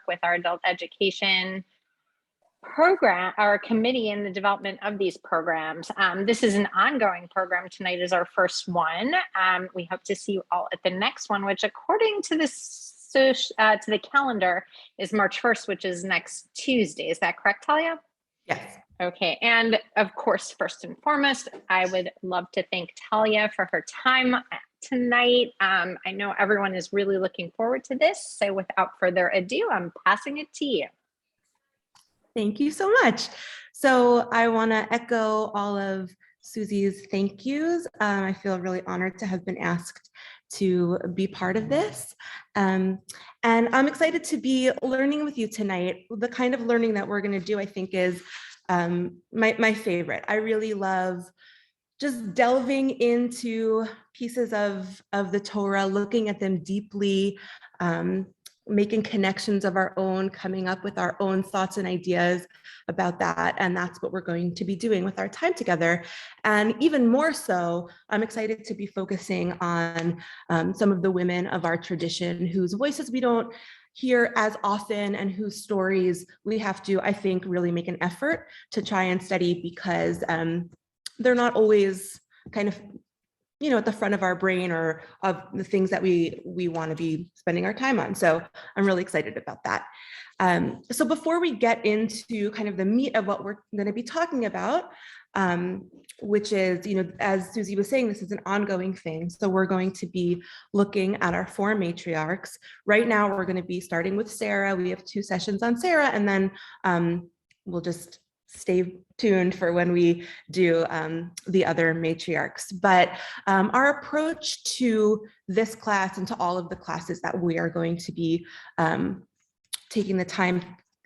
with our adult education program, our committee in the development of these programs. This is an ongoing program. Tonight is our first one. We hope to see you all at the next one, which according to the calendar is March 1st, which is next Tuesday. Is that correct, Talia? Yes. Okay, and of course, first and foremost, I would love to thank Talia for her time tonight. I know everyone is really looking forward to this. So without further ado, I'm passing it to you. Thank you so much. So I want to echo all of Susie's thank yous. I feel really honored to have been asked to be part of this. And I'm excited to be learning with you tonight. The kind of learning that we're going to do, I think, is my favorite. I really love just delving into pieces of the Torah, looking at them deeply, making connections of our own, coming up with our own thoughts and ideas about that. And that's what we're going to be doing with our time together. And even more so, I'm excited to be focusing on some of the women of our tradition whose voices we don't hear as often and whose stories we have to, I think, really make an effort to try and study, because they're not always kind of, at the front of our brain or of the things that we want to be spending our time on. So I'm really excited about that. So before we get into kind of the meat of what we're going to be talking about, which is, as Susie was saying, this is an ongoing thing. So we're going to be looking at our 4 matriarchs. Right now, we're going to be starting with Sarah. We have 2 sessions on Sarah, and then we'll just stay tuned for when we do the other matriarchs. But our approach to this class and to all of the classes that we are going to be taking the time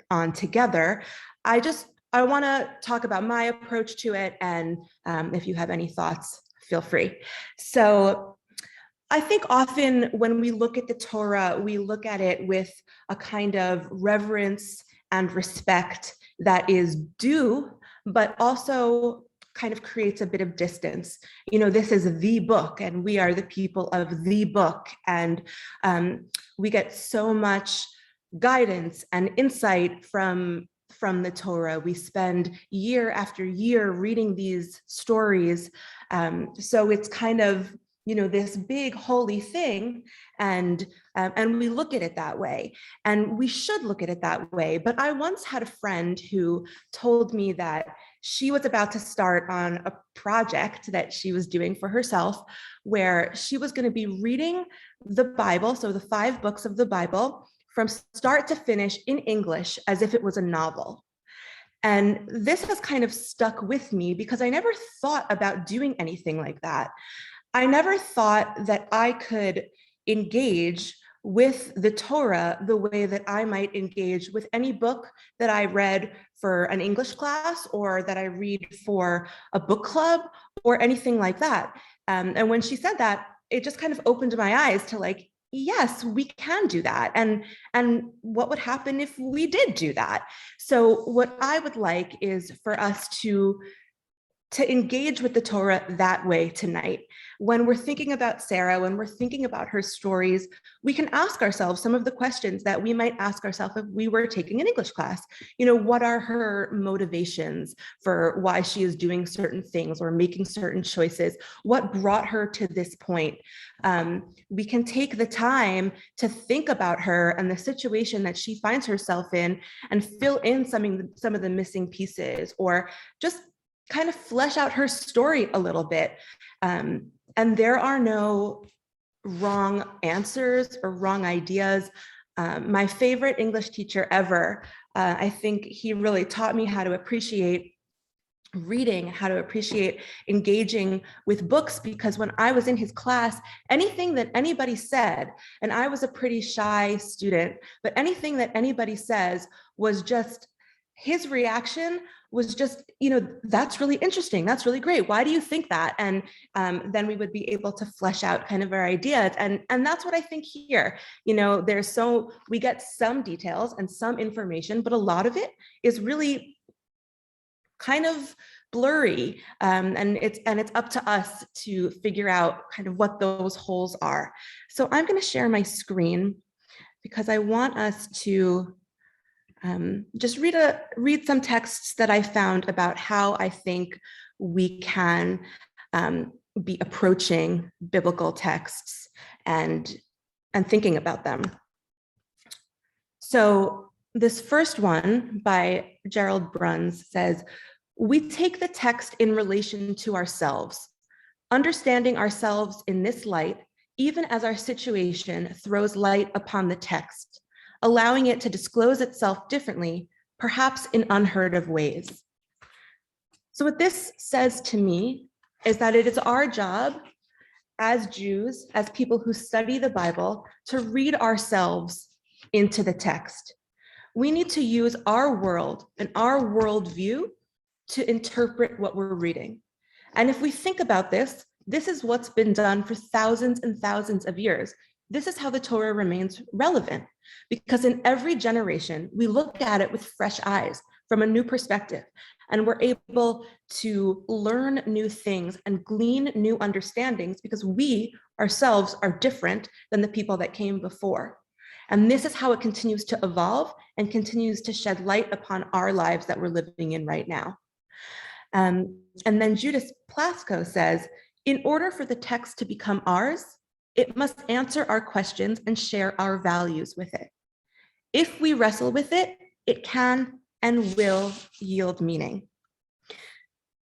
on together, I want to talk about my approach to it, and if you have any thoughts, feel free. So I think often when we look at the Torah, we look at it with a kind of reverence and respect that is due, but also kind of creates a bit of distance. This is the book, and we are the people of the book, and we get so much guidance and insight from the Torah. We spend year after year reading these stories, so it's kind of this big holy thing, and we look at it that way, and we should look at it that way. But I once had a friend who told me that she was about to start on a project that she was doing for herself, where she was going to be reading the Bible, so the 5 books of the Bible, from start to finish in English, as if it was a novel. And this has kind of stuck with me because I never thought about doing anything like that. I never thought that I could engage with the Torah the way that I might engage with any book that I read for an English class, or that I read for a book club, or anything like that. And when she said that, it just kind of opened my eyes to like, yes, we can do that. And what would happen if we did do that? So what I would like is for us to engage with the Torah that way tonight. When we're thinking about Sarah, when we're thinking about her stories, we can ask ourselves some of the questions that we might ask ourselves if we were taking an English class. What are her motivations for why she is doing certain things or making certain choices? What brought her to this point? We can take the time to think about her and the situation that she finds herself in, and fill in some of the missing pieces, or just kind of flesh out her story a little bit. And there are no wrong answers or wrong ideas. My favorite English teacher ever, I think he really taught me how to appreciate reading, how to appreciate engaging with books, because when I was in his class, anything that anybody said, and I was a pretty shy student, but anything that anybody says was just, his reaction was just, that's really interesting. That's really great. Why do you think that? And then we would be able to flesh out kind of our ideas. And that's what I think here, we get some details and some information, but a lot of it is really kind of blurry. And it's up to us to figure out kind of what those holes are. So I'm going to share my screen, because I want us to just read some texts that I found about how I think we can be approaching biblical texts and thinking about them. So this first one by Gerald Bruns says, "We take the text in relation to ourselves, understanding ourselves in this light, even as our situation throws light upon the text, allowing it to disclose itself differently, perhaps in unheard of ways." So what this says to me is that it is our job as Jews, as people who study the Bible, to read ourselves into the text. We need to use our world and our worldview to interpret what we're reading. And if we think about this, this is what's been done for thousands and thousands of years. This is how the Torah remains relevant, because in every generation, we look at it with fresh eyes from a new perspective, and we're able to learn new things and glean new understandings because we ourselves are different than the people that came before. And this is how it continues to evolve and continues to shed light upon our lives that we're living in right now. And then Judith Plasko says, in order for the text to become ours, it must answer our questions and share our values with it. If we wrestle with it, it can and will yield meaning.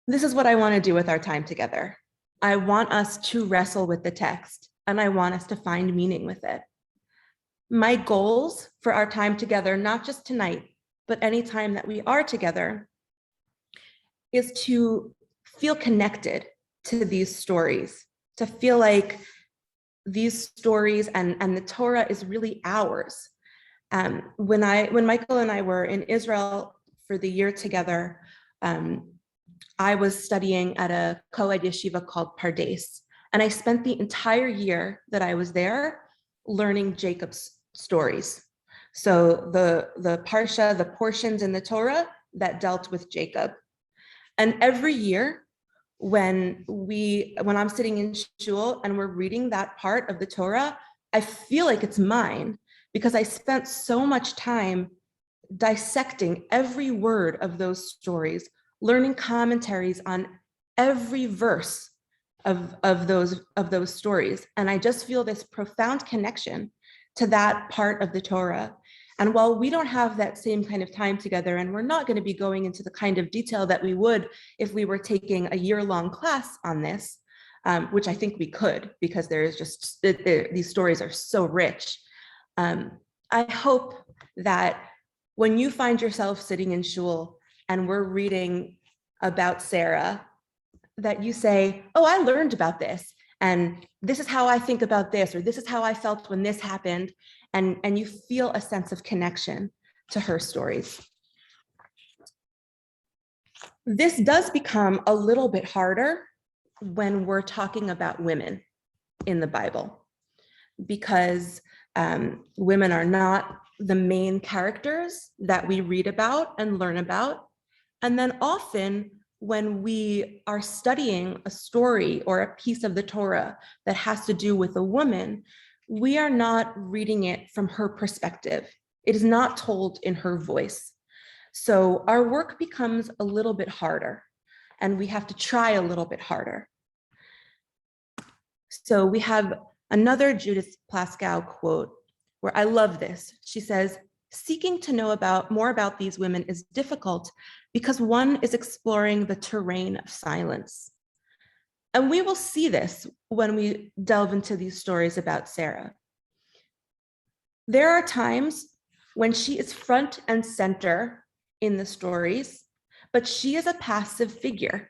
This is what I want to do with our time together. I want us to wrestle with the text, and I want us to find meaning with it. My goals for our time together, not just tonight, but any time that we are together, is to feel connected to these stories, to feel like these stories and the Torah is really ours. When Michael and I were in Israel for the year together, I was studying at a co-ed yeshiva called Pardes, and I spent the entire year that I was there learning Jacob's stories. So the parsha, the portions in the Torah that dealt with Jacob. And every year when I'm sitting in shul and we're reading that part of the Torah, I feel like it's mine because I spent so much time dissecting every word of those stories, learning commentaries on every verse of those stories. And I just feel this profound connection to that part of the Torah. And while we don't have that same kind of time together, and we're not going to be going into the kind of detail that we would if we were taking a year-long class on this, which I think we could, because there's just, these stories are so rich. I hope that when you find yourself sitting in shul and we're reading about Sarah, that you say, oh, I learned about this, and this is how I think about this, or this is how I felt when this happened, and you feel a sense of connection to her stories. This does become a little bit harder when we're talking about women in the Bible, because women are not the main characters that we read about and learn about. And then often when we are studying a story or a piece of the Torah that has to do with a woman, we are not reading it from her perspective. It is not told in her voice. So our work becomes a little bit harder, and we have to try a little bit harder. So we have another Judith Plaskow quote where I love this. She says, seeking to know more about these women is difficult because one is exploring the terrain of silence. And we will see this when we delve into these stories about Sarah. There are times when she is front and center in the stories, but she is a passive figure.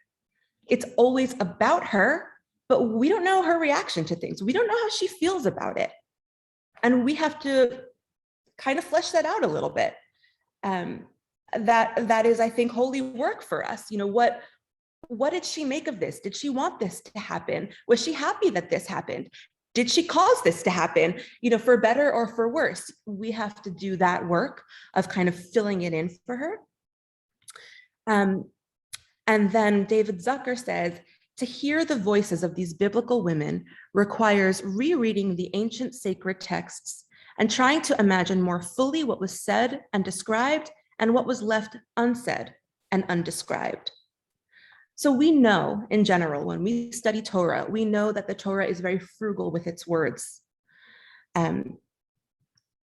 It's always about her, but we don't know her reaction to things. We don't know how she feels about it. And we have to kind of flesh that out a little bit. That is, I think, holy work for us. You know, what did she make of this? Did she want this to happen? Was she happy that this happened? Did she cause this to happen, you know, for better or for worse? We have to do that work of kind of filling it in for her. And then David Zucker says, to hear the voices of these biblical women requires rereading the ancient sacred texts and trying to imagine more fully what was said and described and what was left unsaid and undescribed. So we know in general, when we study Torah, we know that the Torah is very frugal with its words.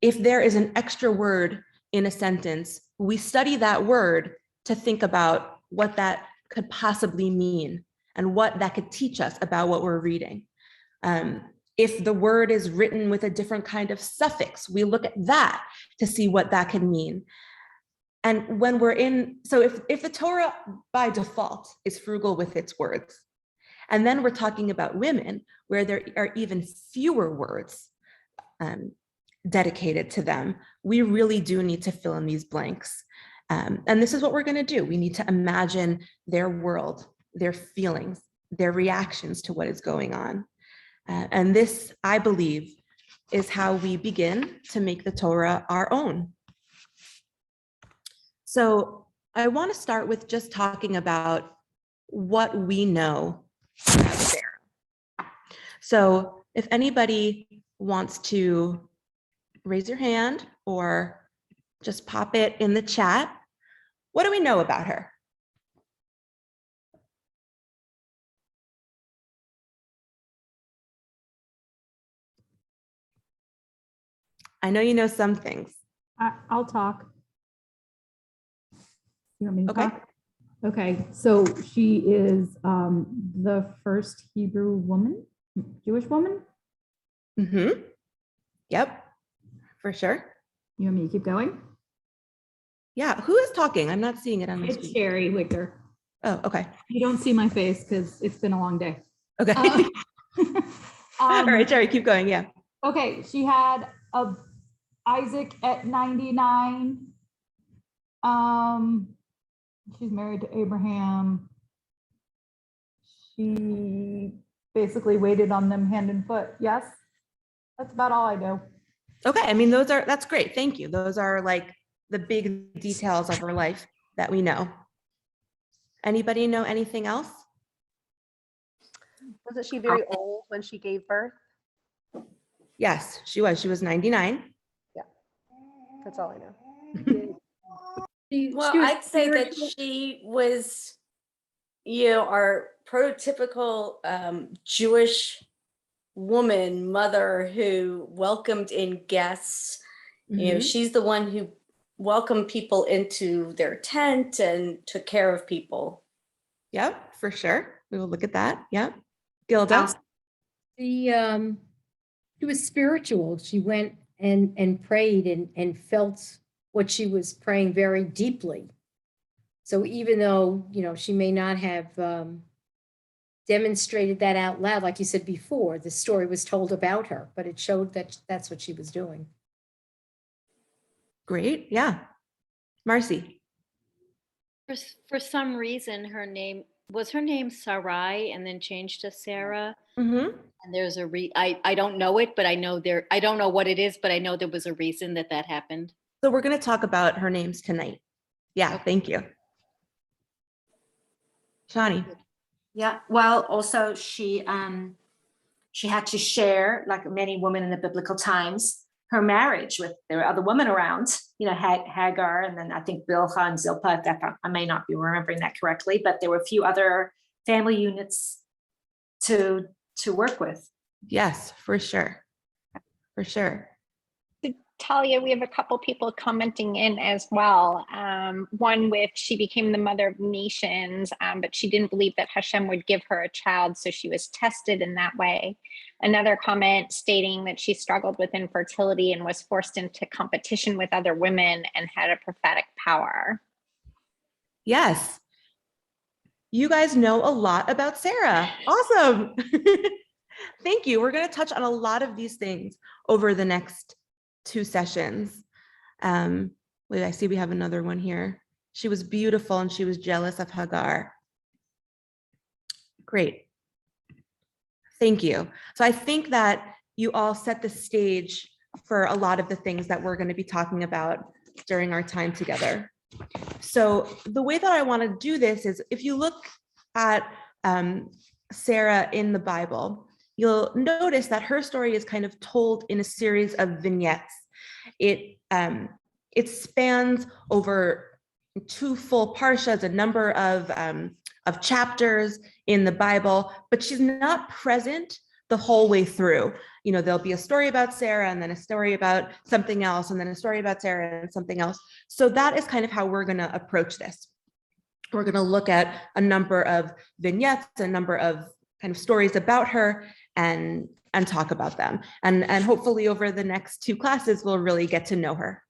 If there is an extra word in a sentence, we study that word to think about what that could possibly mean and what that could teach us about what we're reading. If the word is written with a different kind of suffix, we look at that to see what that can mean. And when we're so if the Torah by default is frugal with its words, and then we're talking about women where there are even fewer words dedicated to them, we really do need to fill in these blanks. And this is what we're going to do. We need to imagine their world, their feelings, their reactions to what is going on. And this, I believe, is how we begin to make the Torah our own. So I want to start with just talking about what we know about Sarah. So if anybody wants to raise your hand or just pop it in the chat, what do we know about her? I know you know some things. I'll talk. You want me to Okay. talk? Okay, so she is the first Hebrew woman, Jewish woman. Mm-hmm. Yep, for sure. You want me to keep going? Yeah, who is talking? I'm not seeing it on my It's screen. Sherry Wicker. Oh, okay. You don't see my face because it's been a long day. Okay. All right, Sherry, keep going. Yeah. Okay, she had Isaac at 99. She's married to Abraham. She basically waited on them hand and foot. Yes, that's about all I know. Okay, I mean, that's great. Thank you. Those are like the big details of her life that we know. Anybody know anything else? Wasn't she very old when she gave birth? Yes, she was. She was 99. Yeah, that's all I know. Well, I'd say that she was, our prototypical Jewish woman, mother who welcomed in guests. Mhm. She's the one who welcomed people into their tent and took care of people. Yep, for sure. We will look at that. Yep. Gilda? She was spiritual. She went and prayed and felt what she was praying very deeply. So even though, she may not have demonstrated that out loud, like you said before, the story was told about her, but it showed that that's what she was doing. Great. Yeah. Marcy? For some reason, her name Sarai and then changed to Sarah. Mm-hmm. And there's I don't know it, but I know I don't know what it is, but I know there was a reason that happened. So we're going to talk about her names tonight. Yeah, Okay. Thank you. Shani? Yeah, well, also she had to share, like many women in the biblical times, her marriage with, there were other women around, Hagar, and then I think Bilhah and Zilpah. I may not be remembering that correctly, but there were a few other family units to work with. Yes, for sure. For sure. Talia, we have a couple people commenting in as well. One with she became the mother of nations, but she didn't believe that Hashem would give her a child, so she was tested in that way. Another comment stating that she struggled with infertility and was forced into competition with other women and had a prophetic power. Yes. You guys know a lot about Sarah. Awesome. Thank you. We're going to touch on a lot of these things over the next 2 sessions. Wait, I see we have another one here. She was beautiful and she was jealous of Hagar. Great. Thank you. So I think that you all set the stage for a lot of the things that we're going to be talking about during our time together. So the way that I want to do this is, if you look at Sarah in the Bible, you'll notice that her story is kind of told in a series of vignettes. It spans over 2 full parshas, a number of chapters in the Bible, but she's not present the whole way through. You know, there'll be a story about Sarah and then a story about something else, and then a story about Sarah and something else. So that is kind of how we're going to approach this. We're going to look at a number of vignettes, a number of kind of stories about her, and talk about them. And hopefully over the next 2 classes, we'll really get to know her.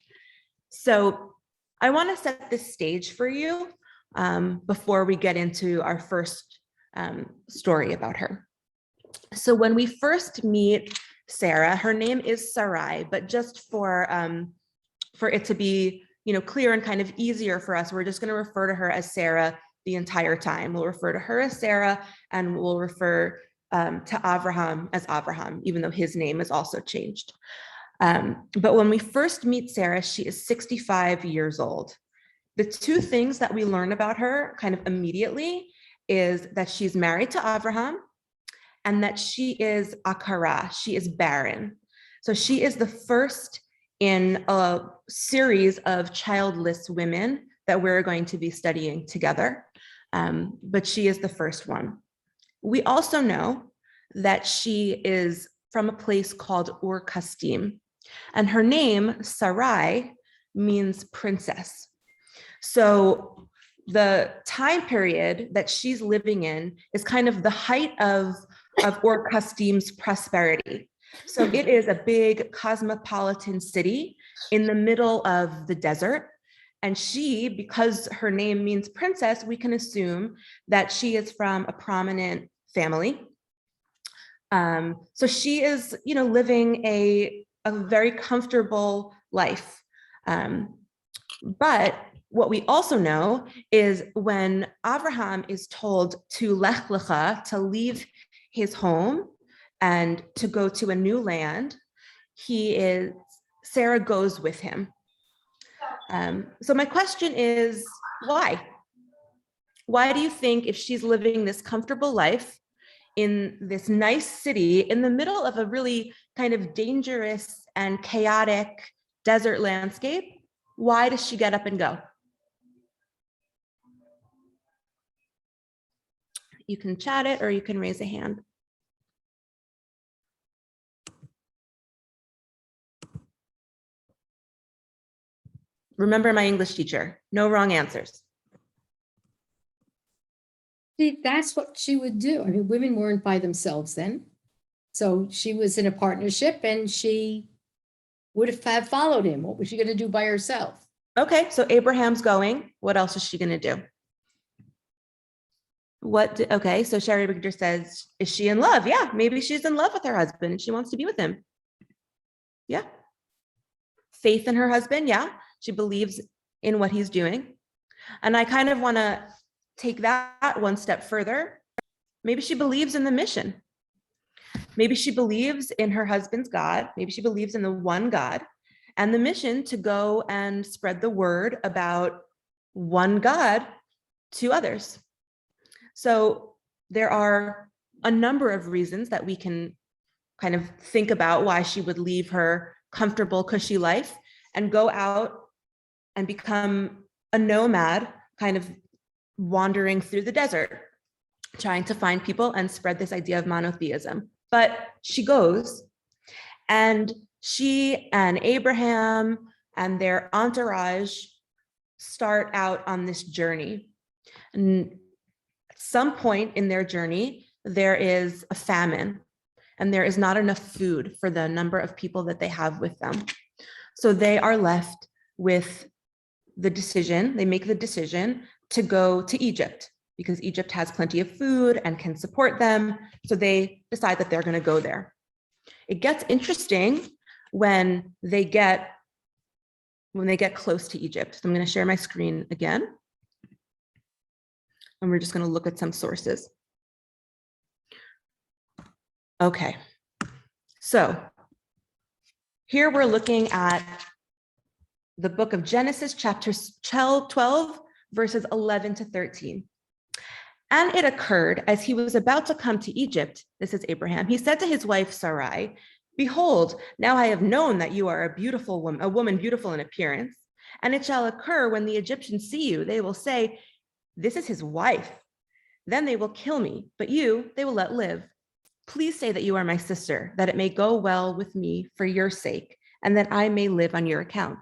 So I want to set the stage for you before we get into our first story about her. So when we first meet Sarah, her name is Sarai, but just for it to be, you know, clear and kind of easier for us, we're just going to refer to her as Sarah the entire time. We'll refer to her as Sarah, and we'll refer to Abraham as Abraham, even though his name is also changed. But when we first meet Sarah, she is 65 years old. The 2 things that we learn about her kind of immediately is that she's married to Abraham and that she is akara, she is barren. So she is the first in a series of childless women that we're going to be studying together, but she is the first one. We also know that she is from a place called Ur Kasdim, and her name, Sarai, means princess. So the time period that she's living in is kind of the height of Ur Kasdim's prosperity. So it is a big cosmopolitan city in the middle of the desert. And she, because her name means princess, we can assume that she is from a prominent family. So she is, you know, living a very comfortable life. But what we also know is when Abraham is told to lech lecha, to leave his home and to go to a new land, Sarah goes with him. So my question is, why? Why do you think, if she's living this comfortable life in this nice city in the middle of a really kind of dangerous and chaotic desert landscape, why does she get up and go? You can chat it or you can raise a hand. Remember my English teacher, no wrong answers. See, that's what she would do. I mean, women weren't by themselves then. So she was in a partnership and she would have followed him. What was she going to do by herself? Okay, so Abraham's going. What else is she going to do? Okay, so Sherry Victor says, is she in love? Yeah, maybe she's in love with her husband and she wants to be with him. Yeah. Faith in her husband, yeah. She believes in what he's doing. And I kind of want to take that one step further. Maybe she believes in the mission. Maybe she believes in her husband's God. Maybe she believes in the one God and the mission to go and spread the word about one God to others. So there are a number of reasons that we can kind of think about why she would leave her comfortable, cushy life and go out and become a nomad, kind of wandering through the desert, trying to find people and spread this idea of monotheism. But she goes, and she and Abraham and their entourage start out on this journey. And at some point in their journey, there is a famine, and there is not enough food for the number of people that they have with them. So they are left with the decision, they make the decision to go to Egypt because Egypt has plenty of food and can support them. So they decide that they're going to go there. It gets interesting when they get close to Egypt. So I'm going to share my screen again. And we're just going to look at some sources. Okay. So here we're looking at the book of Genesis, chapter 12, verses 11 to 13. And it occurred as he was about to come to Egypt, this is Abraham, he said to his wife Sarai, behold, now I have known that you are a beautiful woman, a woman beautiful in appearance. And it shall occur when the Egyptians see you, they will say, this is his wife. Then they will kill me, but you they will let live. Please say that you are my sister, that it may go well with me for your sake, and that I may live on your account.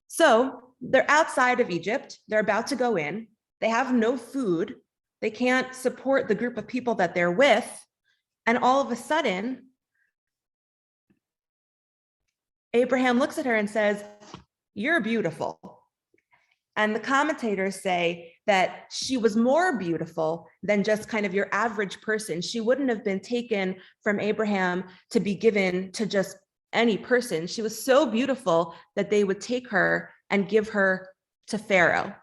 So they're outside of Egypt. They're about to go in. They have no food. They can't support the group of people that they're with. And all of a sudden, Abraham looks at her and says, you're beautiful. And the commentators say that she was more beautiful than just kind of your average person. She wouldn't have been taken from Abraham to be given to just any person. She was so beautiful that they would take her and give her to Pharaoh.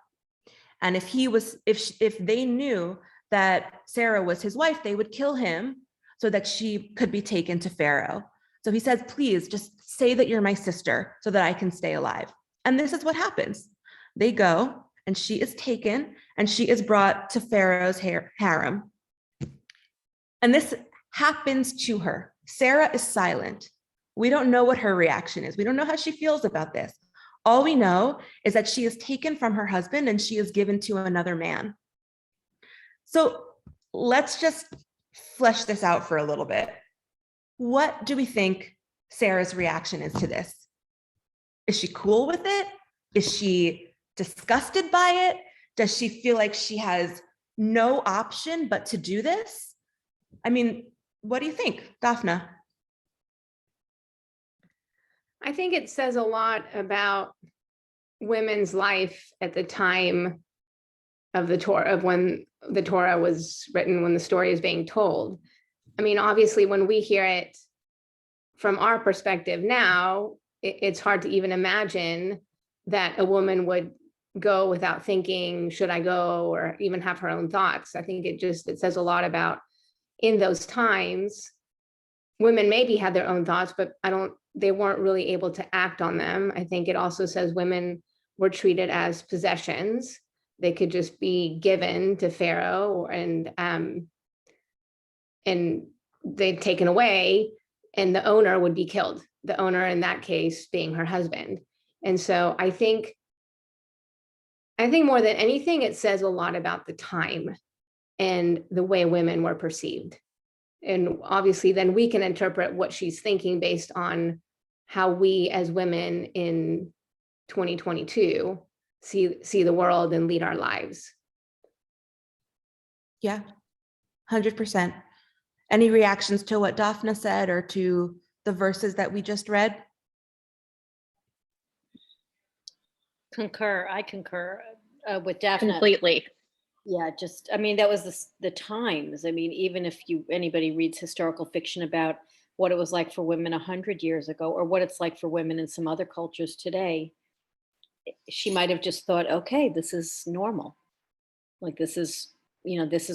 And if they knew that Sarah was his wife, they would kill him so that she could be taken to Pharaoh. So he says, please just say that you're my sister so that I can stay alive. And this is what happens. They go and she is taken and she is brought to Pharaoh's harem. And this happens to her. Sarah is silent. We don't know what her reaction is. We don't know how she feels about this. All we know is that she is taken from her husband and she is given to another man. So let's just flesh this out for a little bit. What do we think Sarah's reaction is to this? Is she cool with it? Is she disgusted by it? Does she feel like she has no option but to do this? I mean, what do you think, Daphne? I think it says a lot about women's life at the time of the Torah, of when the Torah was written, when the story is being told. I mean, obviously, when we hear it from our perspective now, it's hard to even imagine that a woman would go without thinking, should I go, or even have her own thoughts. I think it says a lot about, in those times, women maybe had their own thoughts, but they weren't really able to act on them. I think it also says women were treated as possessions. They could just be given to Pharaoh and they'd taken away, and the owner would be killed. The owner in that case being her husband. And so I think more than anything, it says a lot about the time and the way women were perceived. And obviously then we can interpret what she's thinking based on how we as women in 2022 see the world and lead our lives. Yeah, 100%. Any reactions to what Daphne said or to the verses that we just read? I concur with Daphne. Completely. Yeah, I mean, that was the times. I mean, even if anybody reads historical fiction about what it was like for women 100 years ago, or what it's like for women in some other cultures today, she might have just thought, okay, this is normal. Like, this is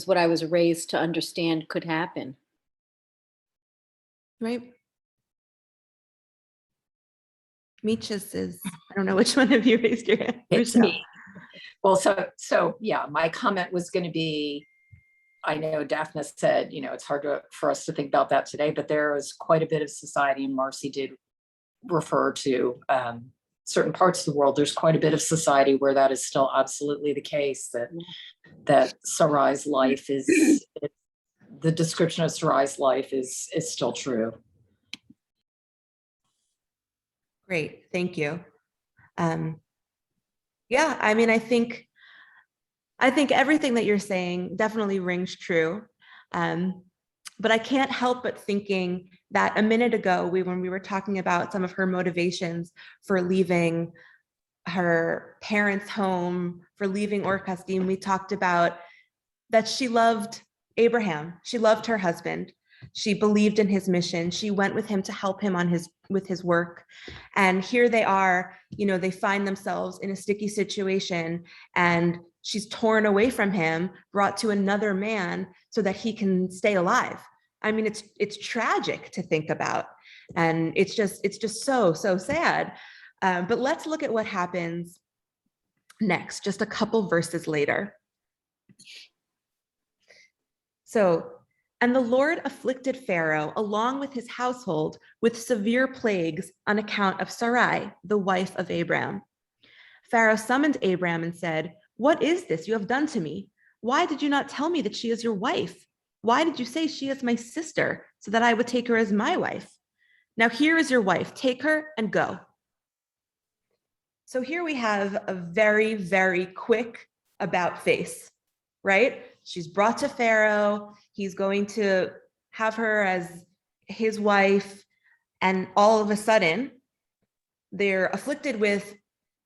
what I was raised to understand could happen. Right. Meechus is, I don't know which one of you raised your hand. It's me. Well, so yeah, my comment was going to be, I know Daphne said, it's hard for us to think about that today, but there is quite a bit of society, and Marcy did refer to certain parts of the world. There's quite a bit of society where that is still absolutely the case, that Sarai's life is, the description of Sarai's life is still true. Great, thank you. Yeah, I mean, I think everything that you're saying definitely rings true. But I can't help but thinking that a minute ago, when we were talking about some of her motivations for leaving her parents' home, for leaving Ur Kasdim, we talked about that she loved Abraham. She loved her husband. She believed in his mission. She went with him to help him with his work. And here they are, they find themselves in a sticky situation, and she's torn away from him, brought to another man so that he can stay alive. I mean, it's tragic to think about. And it's just so sad. But let's look at what happens next, just a couple verses later. So, and the Lord afflicted Pharaoh along with his household with severe plagues on account of Sarai, the wife of Abram. Pharaoh summoned Abram and said, "What is this you have done to me? Why did you not tell me that she is your wife? Why did you say she is my sister so that I would take her as my wife? Now here is your wife, take her and go." So here we have a very, very quick about face, right? She's brought to Pharaoh. He's going to have her as his wife. And all of a sudden, they're afflicted with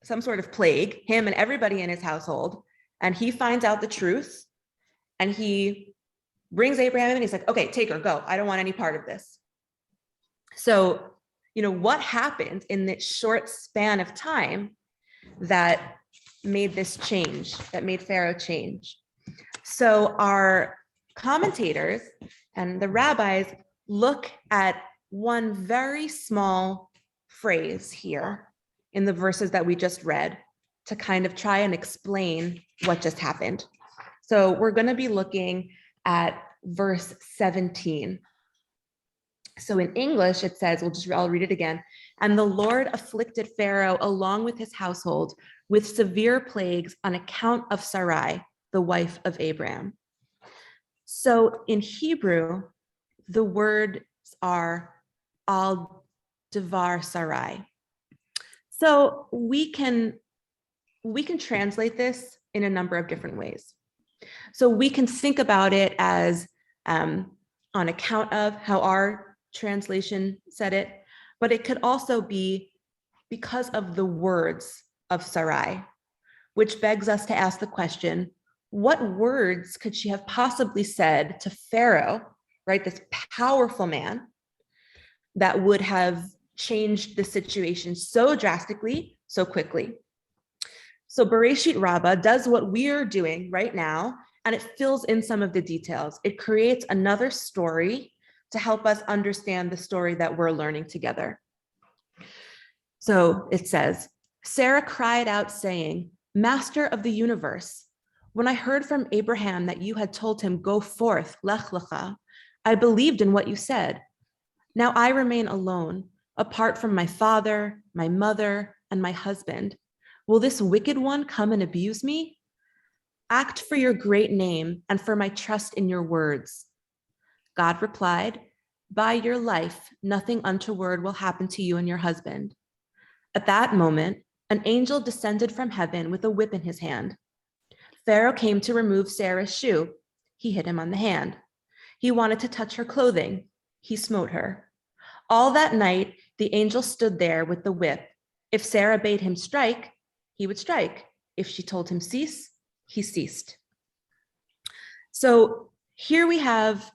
some sort of plague, him and everybody in his household. And he finds out the truth. And he brings Abraham in and he's like, "Okay, take her, go. I don't want any part of this." So, what happened in this short span of time that made this change, that made Pharaoh change? So our commentators and the rabbis look at one very small phrase here in the verses that we just read to kind of try and explain what just happened. So we're going to be looking at verse 17. So in English, it says, I'll read it again. "And the Lord afflicted Pharaoh along with his household with severe plagues on account of Sarai, the wife of Abram." So in Hebrew, the words are al devar Sarai. So we can translate this in a number of different ways. So we can think about it as on account of, how our translation said it, but it could also be because of the words of Sarai, which begs us to ask the question, what words could she have possibly said to Pharaoh, right, this powerful man, that would have changed the situation so drastically, so quickly? So Bereshit Rabbah does what we're doing right now, and it fills in some of the details. It creates another story to help us understand the story that we're learning together. So it says, "Sarah cried out saying, 'Master of the universe, when I heard from Abraham that you had told him, go forth, lech lecha, I believed in what you said. Now I remain alone, apart from my father, my mother, and my husband. Will this wicked one come and abuse me? Act for your great name and for my trust in your words.' God replied, 'By your life, nothing untoward will happen to you and your husband.' At that moment, an angel descended from heaven with a whip in his hand. Pharaoh came to remove Sarah's shoe. He hit him on the hand. He wanted to touch her clothing. He smote her. All that night, the angel stood there with the whip. If Sarah bade him strike, he would strike. If she told him cease, he ceased." So here we have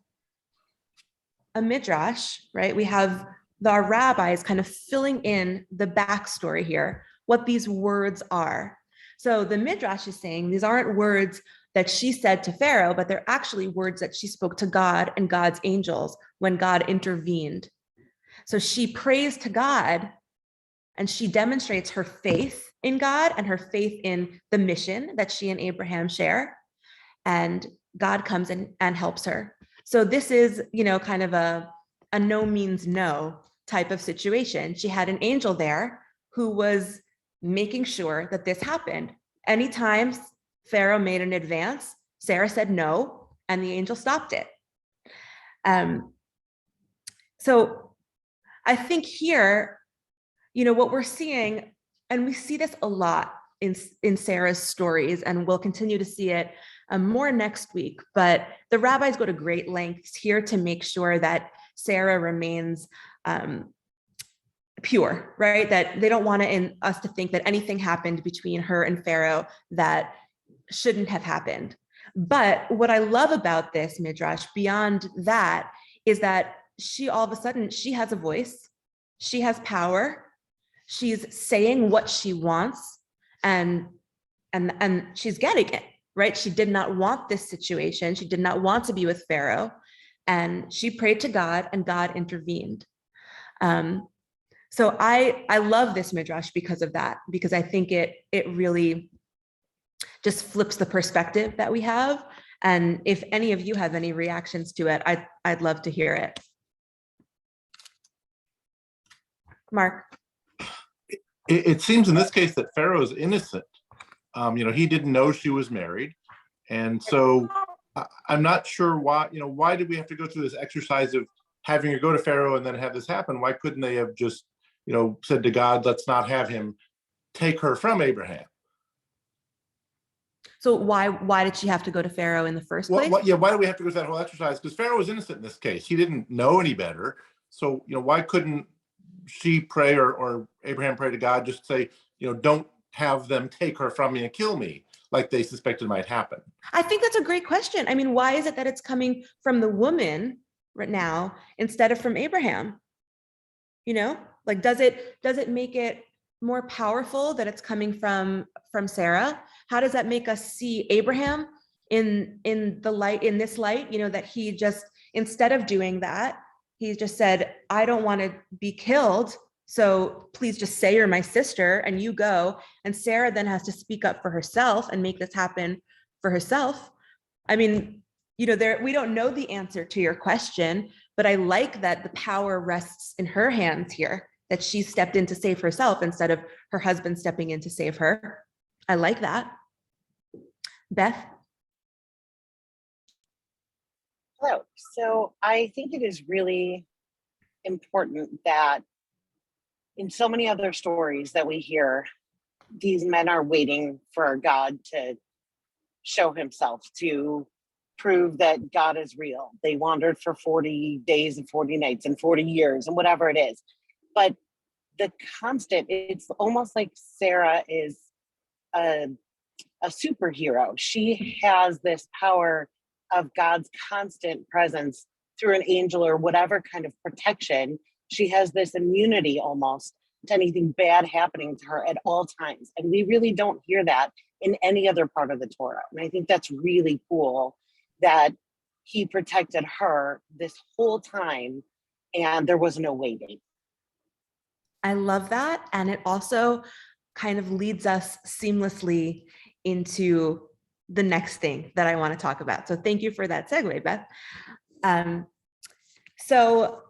a midrash, right? We have our rabbis kind of filling in the backstory here, what these words are. So the midrash is saying these aren't words that she said to Pharaoh, but they're actually words that she spoke to God and God's angels when God intervened. So she prays to God and she demonstrates her faith in God and her faith in the mission that she and Abraham share. And God comes in and helps her. So this is, kind of a no means no type of situation. She had an angel there who was making sure that this happened. Anytime Pharaoh made an advance, Sarah said no, and the angel stopped it. So I think here, what we're seeing, and we see this a lot in Sarah's stories, and we'll continue to see it more next week, but the rabbis go to great lengths here to make sure that Sarah remains pure, right? That they don't want us to think that anything happened between her and Pharaoh that shouldn't have happened. But what I love about this midrash beyond that is that she all of a sudden, she has a voice, she has power, she's saying what she wants, and she's getting it, right? She did not want this situation. She did not want to be with Pharaoh, and she prayed to God and God intervened. So I love this midrash because of that, because I think it really just flips the perspective that we have. And if any of you have any reactions to it, I'd love to hear it. Mark. It seems in this case that Pharaoh is innocent. He didn't know she was married. And so I'm not sure why, why did we have to go through this exercise of having her go to Pharaoh and then have this happen? Why couldn't they have just, said to God, let's not have him take her from Abraham? So why did she have to go to Pharaoh in the first place? Why do we have to go through that whole exercise? Because Pharaoh was innocent in this case. He didn't know any better. So, why couldn't she pray or Abraham pray to God, just say, don't have them take her from me and kill me like they suspected might happen? I think that's a great question. I mean, why is it that it's coming from the woman right now instead of from Abraham? Like, does it make it more powerful that it's coming from Sarah? How does that make us see Abraham in this light, that he just, instead of doing that, he just said, I don't want to be killed, so please just say you're my sister and you go. And Sarah then has to speak up for herself and make this happen for herself. I mean, we don't know the answer to your question, but I like that the power rests in her hands here, that she stepped in to save herself instead of her husband stepping in to save her. I like that. Beth? Hello. So I think it is really important that in so many other stories that we hear, these men are waiting for God to show himself, to prove that God is real. They wandered for 40 days and 40 nights and 40 years and whatever it is. But the constant, it's almost like Sarah is a superhero. She has this power of God's constant presence through an angel or whatever kind of protection. She has this immunity almost to anything bad happening to her at all times. And we really don't hear that in any other part of the Torah. And I think that's really cool that he protected her this whole time and there was no waiting. I love that. And it also kind of leads us seamlessly into the next thing that I want to talk about. So thank you for that segue, Beth. So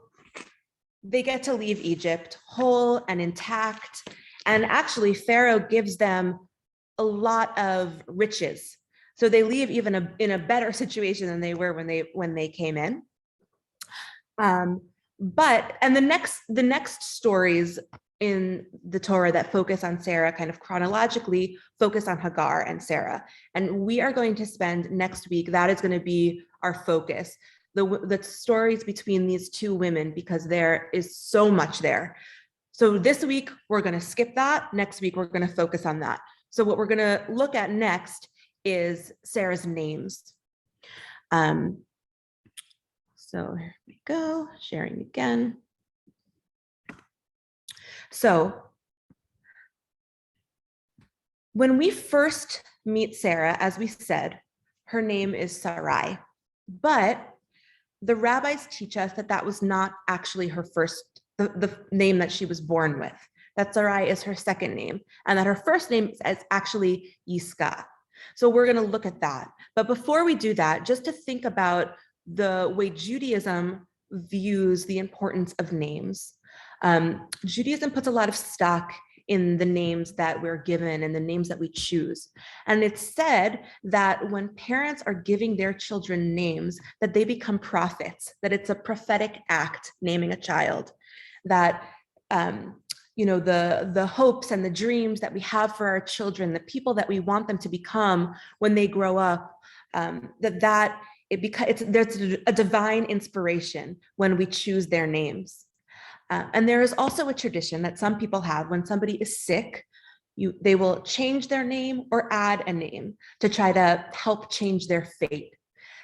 they get to leave Egypt whole and intact. And actually Pharaoh gives them a lot of riches. So they leave even in a better situation than they were when they came in. And the next stories in the Torah that focus on Sarah kind of chronologically focus on Hagar and Sarah. And we are going to spend next week, that is going to be our focus, the stories between these two women, because there is so much there. So this week, we're going to skip that. Next week, we're going to focus on that. So what we're going to look at next is Sarah's names. So here we go, sharing again. So when we first meet Sarah, as we said, her name is Sarai, but the rabbis teach us that that was not actually her first, the name that she was born with, that Sarai is her second name, and that her first name is actually Yiska. So we're going to look at that. But before we do that, just to think about the way Judaism views the importance of names. Judaism puts a lot of stock in the names that we're given and the names that we choose. And it's said that when parents are giving their children names, that they become prophets, that it's a prophetic act naming a child, that the hopes and the dreams that we have for our children, the people that we want them to become when they grow up, there's a divine inspiration when we choose their names. And there is also a tradition that some people have when somebody is sick, they will change their name or add a name to try to help change their fate.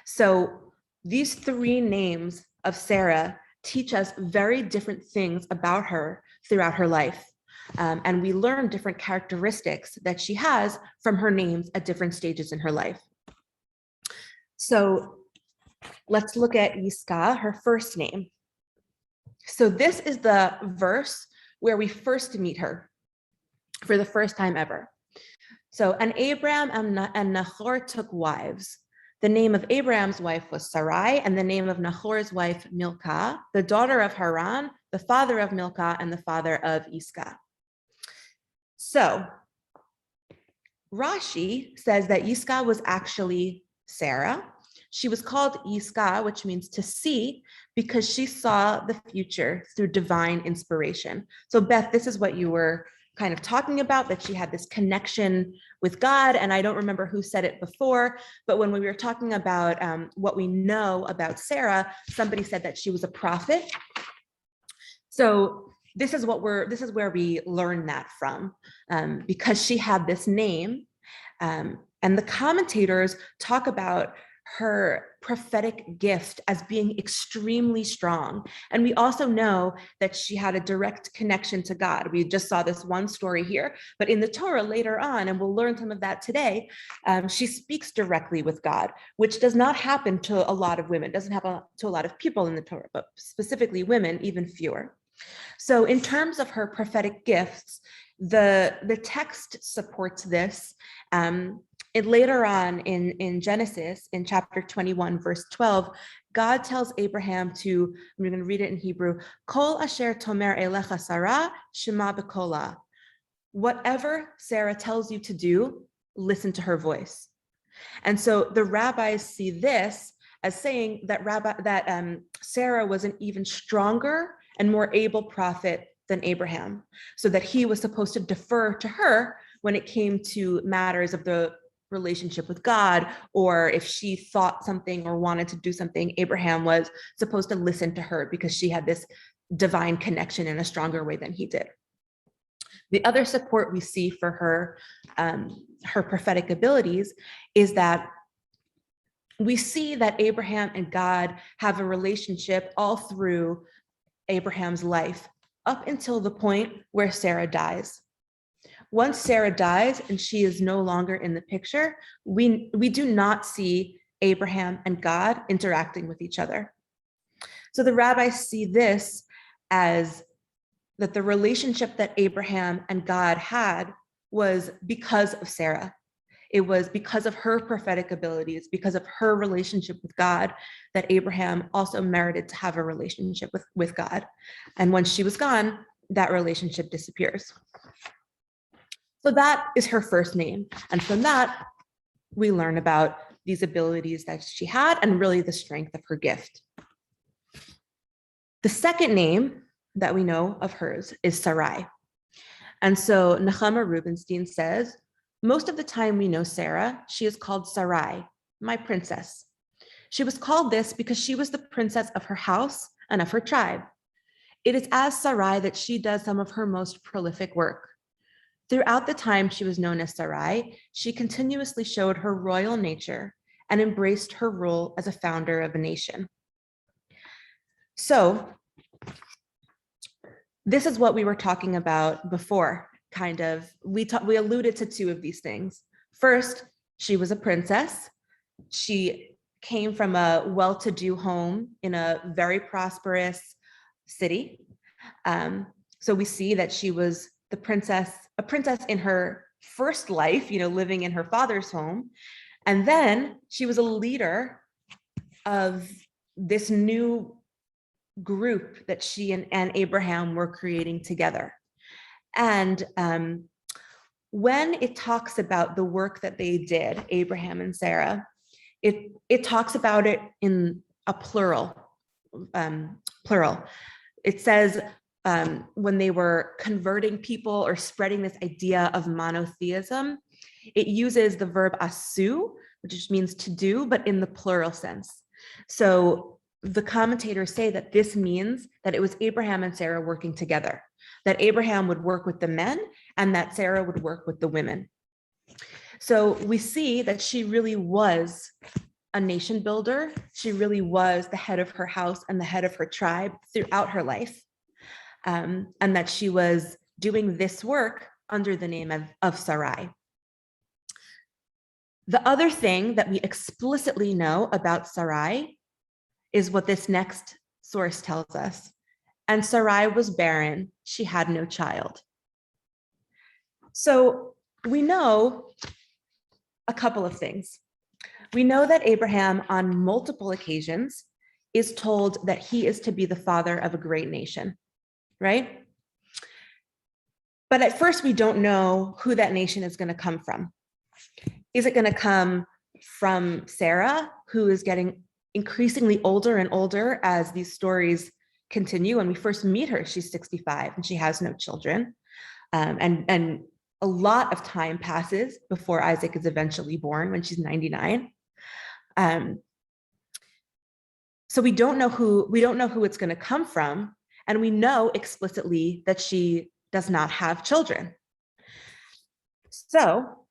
So these three names of Sarah teach us very different things about her throughout her life. And we learn different characteristics that she has from her names at different stages in her life. So let's look at Yiska, her first name. So this is the verse where we first meet her for the first time ever. So, and Abram and Nahor took wives. The name of Abraham's wife was Sarai, and the name of Nahor's wife, Milcah, the daughter of Haran, the father of Milcah, and the father of Iscah. So, Rashi says that Iscah was actually Sarah. She was called Iscah, which means to see, because she saw the future through divine inspiration. So, Beth, this is what you were kind of talking about, that she had this connection with God. And I don't remember who said it before, but when we were talking about what we know about Sarah, somebody said that she was a prophet. So this is where we learn that from, because she had this name. And the commentators talk about her prophetic gift as being extremely strong. And we also know that she had a direct connection to God. We just saw this one story here, but in the Torah later on, and we'll learn some of that today, she speaks directly with God, which does not happen to a lot of women. It doesn't happen to a lot of people in the Torah, but specifically women, even fewer. So in terms of her prophetic gifts, the text supports this. Later on in Genesis, in chapter 21, verse 12, God tells Abraham to, I'm going to read it in Hebrew, Kol asher tomer elecha Sarah, shema b'kola. Whatever Sarah tells you to do, listen to her voice. And so the rabbis see this as saying that Sarah was an even stronger and more able prophet than Abraham, so that he was supposed to defer to her when it came to matters of the relationship with God, or if she thought something or wanted to do something, Abraham was supposed to listen to her because she had this divine connection in a stronger way than he did. The other support we see for her, her prophetic abilities, is that we see that Abraham and God have a relationship all through Abraham's life, up until the point where Sarah dies. Once Sarah dies and she is no longer in the picture, we do not see Abraham and God interacting with each other. So the rabbis see this as that the relationship that Abraham and God had was because of Sarah. It was because of her prophetic abilities, because of her relationship with God, that Abraham also merited to have a relationship with God. And once she was gone, that relationship disappears. So that is her first name. And from that, we learn about these abilities that she had and really the strength of her gift. The second name that we know of hers is Sarai. And so Nechama Rubinstein says, most of the time we know Sarah, she is called Sarai, my princess. She was called this because she was the princess of her house and of her tribe. It is as Sarai that she does some of her most prolific work. Throughout the time she was known as Sarai, she continuously showed her royal nature and embraced her role as a founder of a nation. So this is what we were talking about before, kind of. We alluded to two of these things. First, she was a princess. She came from a well-to-do home in a very prosperous city. So we see that she was a princess in her first life, living in her father's home. And then she was a leader of this new group that she and Abraham were creating together. And when it talks about the work that they did, Abraham and Sarah, it talks about it in a plural. It says when they were converting people or spreading this idea of monotheism, it uses the verb asu, which means to do, but in the plural sense. So the commentators say that this means that it was Abraham and Sarah working together, that Abraham would work with the men and that Sarah would work with the women. So we see that she really was a nation builder. She really was the head of her house and the head of her tribe throughout her life. And that she was doing this work under the name of Sarai. The other thing that we explicitly know about Sarai is what this next source tells us. And Sarai was barren, she had no child. So we know a couple of things. We know that Abraham, on multiple occasions, is told that he is to be the father of a great nation, right? But at first, we don't know who that nation is going to come from. Is it going to come from Sarah, who is getting increasingly older and older as these stories continue? When we first meet her, she's 65 and she has no children. And a lot of time passes before Isaac is eventually born when she's 99. So we don't know who it's going to come from, and we know explicitly that she does not have children. So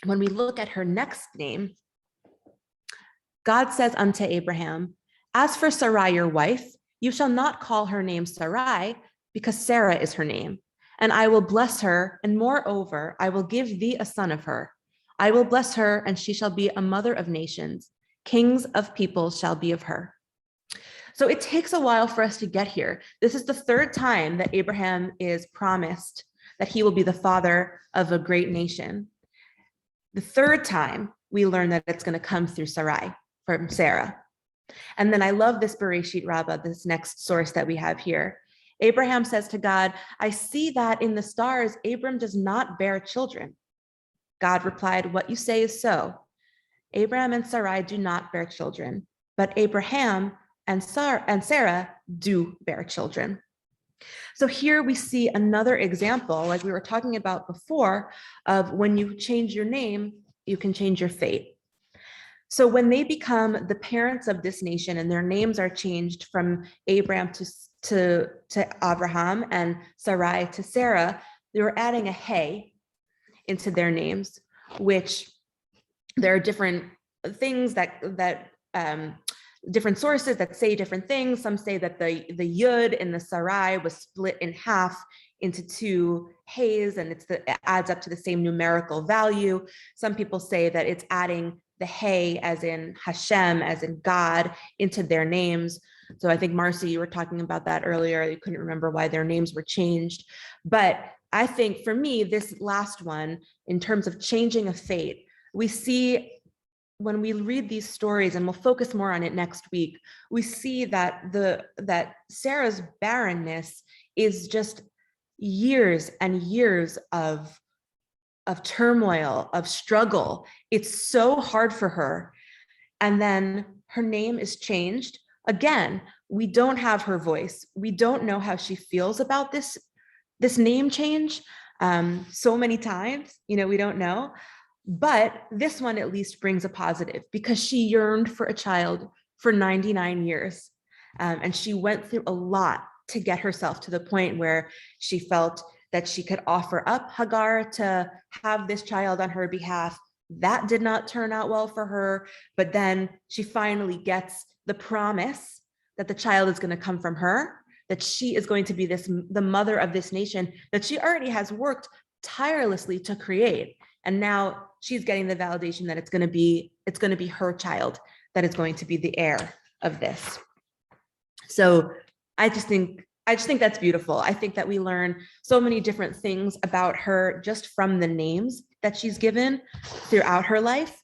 when we look at her next name, God says unto Abraham, "As for Sarai your wife, you shall not call her name Sarai, because Sarah is her name. And I will bless her, and moreover, I will give thee a son of her. I will bless her, and she shall be a mother of nations. Kings of peoples shall be of her." So it takes a while for us to get here. This is the third time that Abraham is promised that he will be the father of a great nation. The third time we learn that it's going to come through Sarai, from Sarah. And then I love this Bereshit Rabbah, this next source that we have here. Abraham says to God, "I see that in the stars, Abram does not bear children." God replied, "What you say is so. Abraham and Sarai do not bear children, but Abraham and Sarah do bear children." So here we see another example, like we were talking about before, of when you change your name, you can change your fate. So when they become the parents of this nation and their names are changed from Abraham to Abraham and Sarai to Sarah, they were adding a hey into their names, which there are different things that different sources that say different things. Some say that the yud in the Sarai was split in half into two heys, and it adds up to the same numerical value. Some people say that it's adding the hey as in Hashem, as in God, into their names. So I think, Marcy, you were talking about that earlier. You couldn't remember why their names were changed. But I think for me, this last one, in terms of changing a fate, we see when we read these stories, and we'll focus more on it next week, we see that that Sarah's barrenness is just years and years of turmoil, of struggle. It's so hard for her. And then her name is changed. Again, we don't have her voice. We don't know how she feels about this name change. So many times, we don't know. But this one at least brings a positive, because she yearned for a child for 99 years. And she went through a lot to get herself to the point where she felt that she could offer up Hagar to have this child on her behalf. That did not turn out well for her. But then she finally gets the promise that the child is going to come from her, that she is going to be the mother of this nation that she already has worked tirelessly to create. And now she's getting the validation that it's going to be her child that is going to be the heir of this. So I just think that's beautiful. I think that we learn so many different things about her just from the names that she's given throughout her life,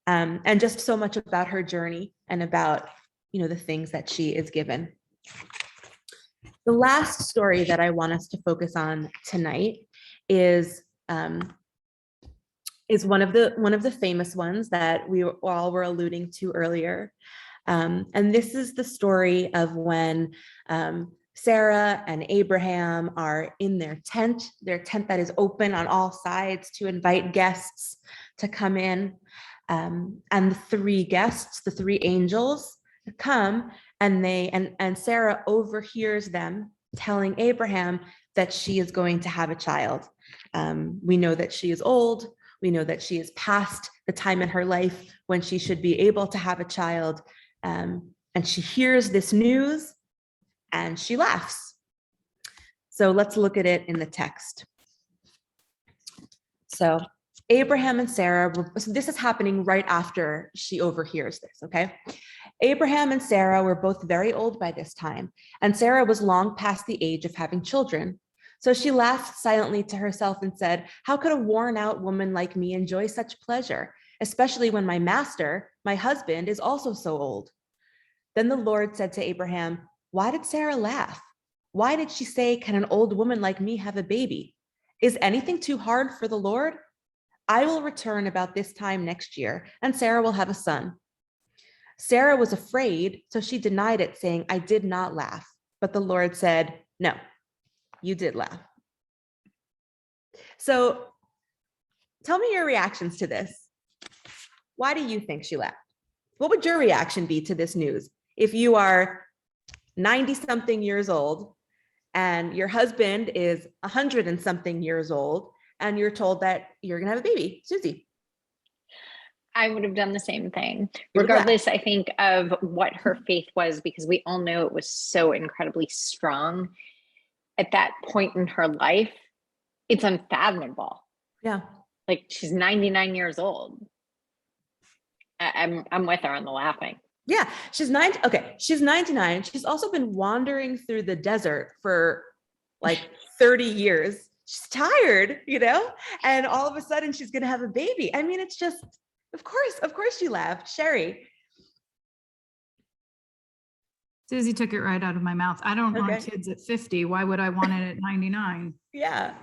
and just so much about her journey and about, the things that she is given. The last story that I want us to focus on tonight is one of the famous ones that we all were alluding to earlier. And this is the story of when Sarah and Abraham are in their tent that is open on all sides to invite guests to come in. And the three guests, the three angels, come, and Sarah overhears them telling Abraham that she is going to have a child. We know that she is old. We know that she is past the time in her life when she should be able to have a child. And she hears this news and she laughs. So let's look at it in the text. So Abraham and Sarah, so this is happening right after she overhears this, okay? Abraham and Sarah were both very old by this time, and Sarah was long past the age of having children. So she laughed silently to herself and said, how could a worn out woman like me enjoy such pleasure, especially when my master, my husband, is also so old? Then the Lord said to Abraham, why did Sarah laugh? Why did she say, can an old woman like me have a baby? Is anything too hard for the Lord? I will return about this time next year, and Sarah will have a son. Sarah was afraid, so she denied it, saying, I did not laugh. But the Lord said, no, you did laugh. So tell me your reactions to this. Why do you think she laughed? What would your reaction be to this news if you are 90-something years old and your husband is 100-and-something years old and you're told that you're gonna have a baby? Susie. I would have done the same thing, You would laugh. regardless, I think, of what her faith was, because we all know it was so incredibly strong at that point in her life. It's unfathomable. Yeah. Like, she's 99 years old. I'm with her on the laughing. Yeah, she's 99. She's also been wandering through the desert for like 30 years. She's tired, and all of a sudden she's gonna have a baby. I mean, it's just, of course she laughed. Sherry. Susie took it right out of my mouth. I don't want kids at 50. Why would I want it at 99? Yeah.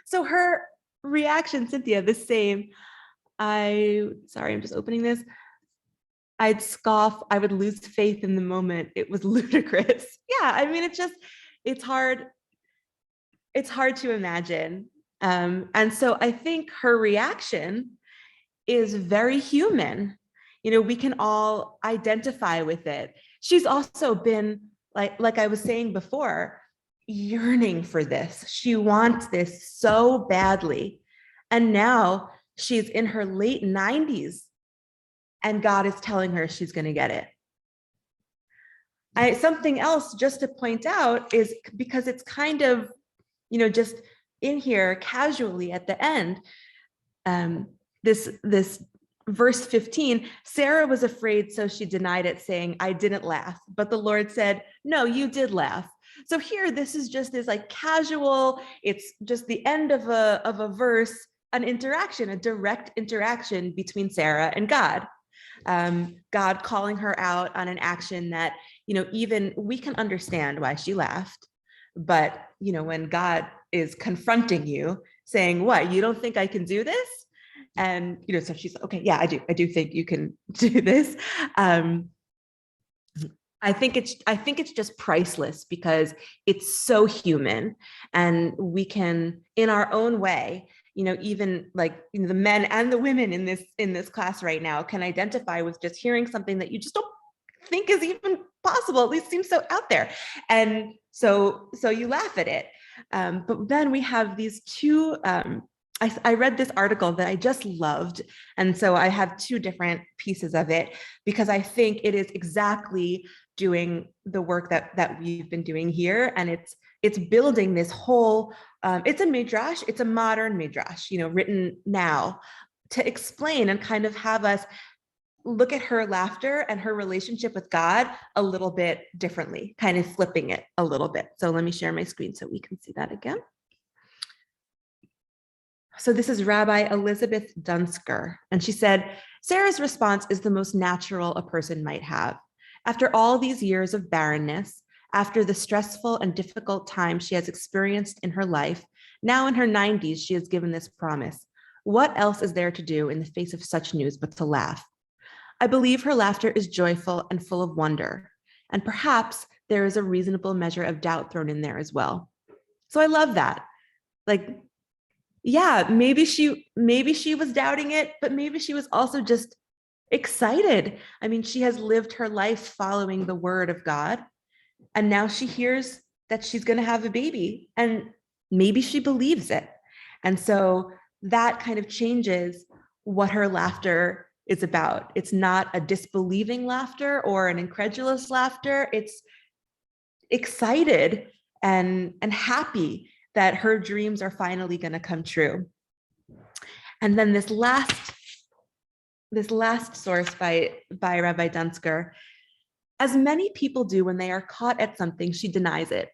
So her reaction, Cynthia, the same. I'm just opening this. I'd scoff. I would lose faith in the moment. It was ludicrous. Yeah, I mean, it's hard to imagine. And so I think her reaction is very human. We can all identify with it. She's also been, like I was saying before, yearning for this. She wants this so badly. And now she's in her late 90s and God is telling her she's going to get it. Something else just to point out is, because it's kind of, just in here casually at the end, this verse 15, Sarah was afraid, so she denied it, saying, I didn't laugh. But the Lord said, no, you did laugh. So here, this is just this like casual, it's just the end of a verse, an interaction, a direct interaction between Sarah and God. God calling her out on an action that, even we can understand why she laughed. But, when God is confronting you saying, what, you don't think I can do this? And, so she's okay, yeah, I do think you can do this. I think it's just priceless because it's so human, and we can, in our own way, even like the men and the women in this class right now can identify with just hearing something that you just don't think is even possible, at least seems so out there. And so you laugh at it. But then we have these two, I read this article that I just loved. And so I have two different pieces of it because I think it is exactly doing the work that we've been doing here. And it's building this whole, it's a midrash, it's a modern midrash, written now to explain and kind of have us look at her laughter and her relationship with God a little bit differently, kind of flipping it a little bit. So let me share my screen so we can see that again. So this is Rabbi Elizabeth Dunsker, and she said, Sarah's response is the most natural a person might have. After all these years of barrenness, after the stressful and difficult time she has experienced in her life, now in her 90s, she has given this promise. What else is there to do in the face of such news but to laugh? I believe her laughter is joyful and full of wonder, and perhaps there is a reasonable measure of doubt thrown in there as well. So I love that. Like, yeah, maybe she was doubting it, but maybe she was also just excited. I mean, she has lived her life following the word of God, and now she hears that she's going to have a baby, and maybe she believes it. And so that kind of changes what her laughter is about. It's not a disbelieving laughter or an incredulous laughter. It's excited and happy that her dreams are finally going to come true. And then this last source by Rabbi Dunsker, as many people do when they are caught at something, she denies it.